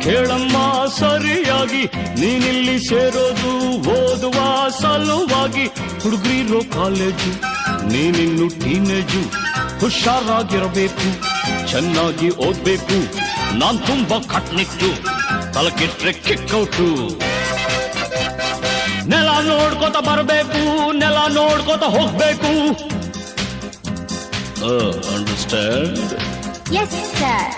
ಕೇಳಮ್ಮ ಸರಿಯಾಗಿ, ನೀನಿಲ್ಲಿ ಸೇರೋದು ಓದುವ ಸಲುವಾಗಿ. ಹುಡುಗರಿರೋ ಕಾಲೇಜು, ನೀನಿನ್ನು ಟೀನೇಜು. ಹುಷಾರಾಗಿರಬೇಕು, ಚೆನ್ನಾಗಿ ಓದ್ಬೇಕು. ನಾನ್ ತುಂಬಾ ಕಟ್ನಿಟ್ಟು, ತಲಕೆಟ್ರೆ ಕಿಕ್ಕೌಟು. ನೆಲ ನೋಡ್ಕೋತ ಬರಬೇಕು, ನೆಲ ನೋಡ್ಕೋತ ಹೋಗ್ಬೇಕು. Understand? Yes sir.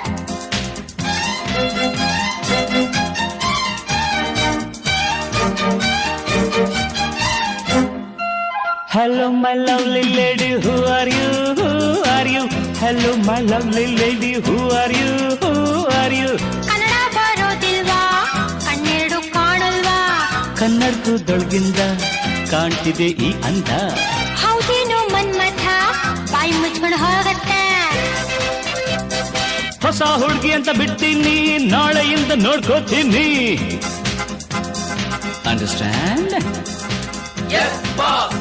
Hello my lovely lady, who are you? Who are you? Hello my lovely lady, who are you? Who are you? Kannada ಬರೋದಿಲ್ವಾ, ಕಣ್ಣೆರಡು ಕಾಣಲ್ವಾ? ಕನ್ನಡದೊಳಗಿಂದ ಕಾಣ್ತಿದೆ ಈ ಅಂದ. ಹೌದೇನೋ ಮನ್ಮಥ, ಬಾಯಿ ಮುಚ್ಕೊಂಡು ಹೋಗತ್ತೆ. ಹೊಸ ಹುಡುಗಿ ಅಂತ ಬಿಡ್ತೀನಿ, ನಾಳೆಯಿಂದ ನೋಡ್ಕೋತೀನಿ. ಅಂಡರ್ಸ್ಟ್ಯಾಂಡ್? Yes boss.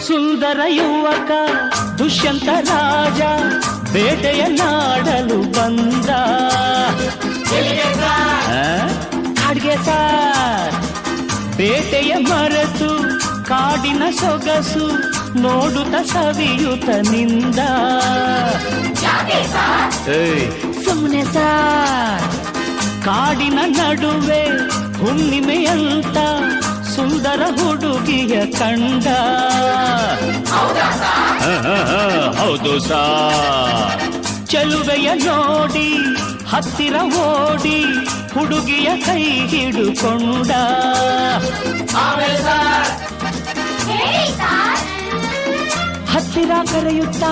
ಸುಂದರ ಯುವಕ ದುಷ್ಯಂತ ರಾಜ ಬೇಟೆಯನ್ನಾಡಲು ಬಂದ. ಕಾಡ್ಗೆ ಸಾರ್ ಬೇಟೆಯ ಮರೆತು ಕಾಡಿನ ಸೊಗಸು ನೋಡುತ್ತ ಸವಿಯುತ್ತ ನಿಂದ. ಸುಮ್ಮನೆ ಸಾರ್ ಕಾಡಿನ ನಡುವೆ ಹುಣ್ಣಿಮೆಯಂತ ಸುಂದರ ಹುಡುಗಿಯ ಕಂಡ. ಹೌದು ಸಾರ್, ಚೆಲುವೆಯ ನೋಡಿ ಹತ್ತಿರ ಓಡಿ ಹುಡುಗಿಯ ಕೈ ಹಿಡುಕೊಂಡ. ಹತ್ತಿರ ಕರೆಯುತ್ತಾ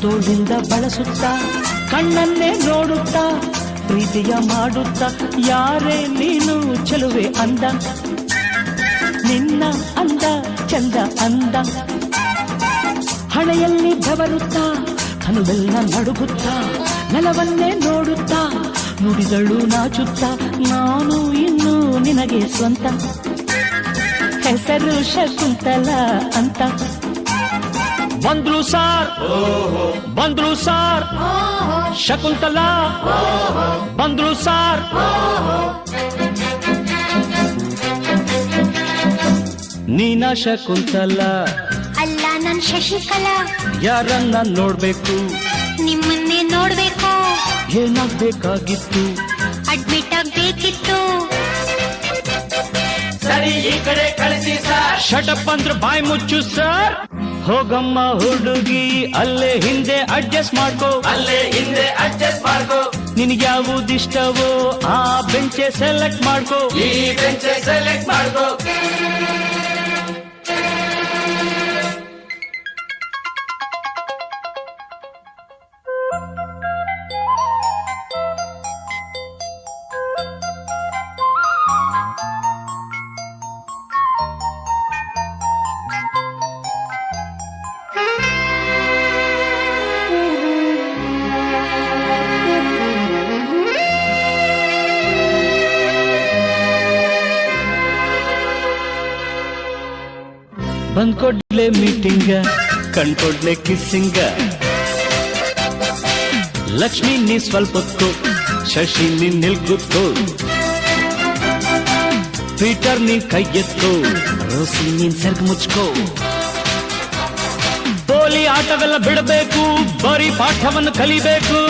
ತೋಳಿಂದ ಬಳಸುತ್ತಾ ಕಣ್ಣನ್ನೇ ನೋಡುತ್ತಾ ಪ್ರೀತಿಯ ಮಾಡುತ್ತಾ. ಯಾರೇ ನೀನು ಚೆಲುವೆ ಅಂದ, ನಿನ್ನ ಅಂದ ಚಂದ ಅಂದ. ಹಣೆಯಲ್ಲಿ ಬೆವರುತ್ತಾ ಕನುವೆಲ್ಲ ನಡುಗುತ್ತಾ ನೆಲವನ್ನೇ ನೋಡುತ್ತಾ ನುಡಿದಳು ನಾಚುತ್ತಾ. ನಾನು ಇನ್ನು ನಿನಗೆ ಸ್ವಂತ, ಹೆಸರು ಶಕುಂತಲ ಅಂತ. ಬಂದ್ರು ಸಾರ್, ಬಂದ್ರು ಸಾರ್, ಶಕುಂತಲ ಬಂದ್ರು ಸಾರ್. ನೀನ ಶಕುಂತಲ ಅಲ್ಲ, ನನ್ ಶಶಿಕಲಾ. ಯಾರನ್ನ ನೋಡ್ಬೇಕು, ನಿಮ್ಮನ್ನೇ ನೋಡ್ಬೇಕು. ಏನಾಗ್ಬೇಕಾಗಿತ್ತು, ಅಡ್ಮಿಟ್ ಆಗ್ಬೇಕಿತ್ತು. ಸರಿ ಈ ಕಡೆ ಕಳಿಸಿ ಸರ್. ಶಟಪ್ ಅಂದ್ರೆ ಬಾಯಿ ಮುಚ್ಚು ಸರ್. ಹೋಗಮ್ಮ ಹುಡುಗಿ ಅಲ್ಲೇ ಹಿಂದೆ ಅಡ್ಜಸ್ಟ್ ಮಾಡ್ಕೋ, ಅಲ್ಲೇ ಹಿಂದೆ ಅಡ್ಜಸ್ಟ್ ಮಾಡ್ಕೋ. ನಿನಗೆ ಯಾವುದಿಷ್ಟವೋ ಆ ಬೆಂಚೆ ಸೆಲೆಕ್ಟ್ ಮಾಡ್ಕೋ. ಈ ಬೆಂಚ್ ಸೆಲೆಕ್ಟ್ ಮಾಡ್ಕೋ. ಬಂದ್ಕೊಡ್ಲೆ ಮೀಟಿಂಗ, ಕಣ್ಕೊಡ್ಲೆ ಕಿಸ್ಸಿಂಗ. ಲಕ್ಷ್ಮಿ ನೀ ಸ್ವಲ್ಪ ಹೊತ್ಕೋ, ಶಶಿ ನೀನ್ ನಿಲ್ಕುತ್ಕೋ. ಪೀಟರ್ ನೀನ್ ಕೈ ಎತ್ಕೋ, ರೋಸಿ ನೀನ್ ಸರ್ಗ್ ಮುಚ್ಕೋ. ಪೋಲಿ ಆಟವೆಲ್ಲ ಬಿಡಬೇಕು, ಬರೀ ಪಾಠವನ್ನು ಕಲಿಬೇಕು.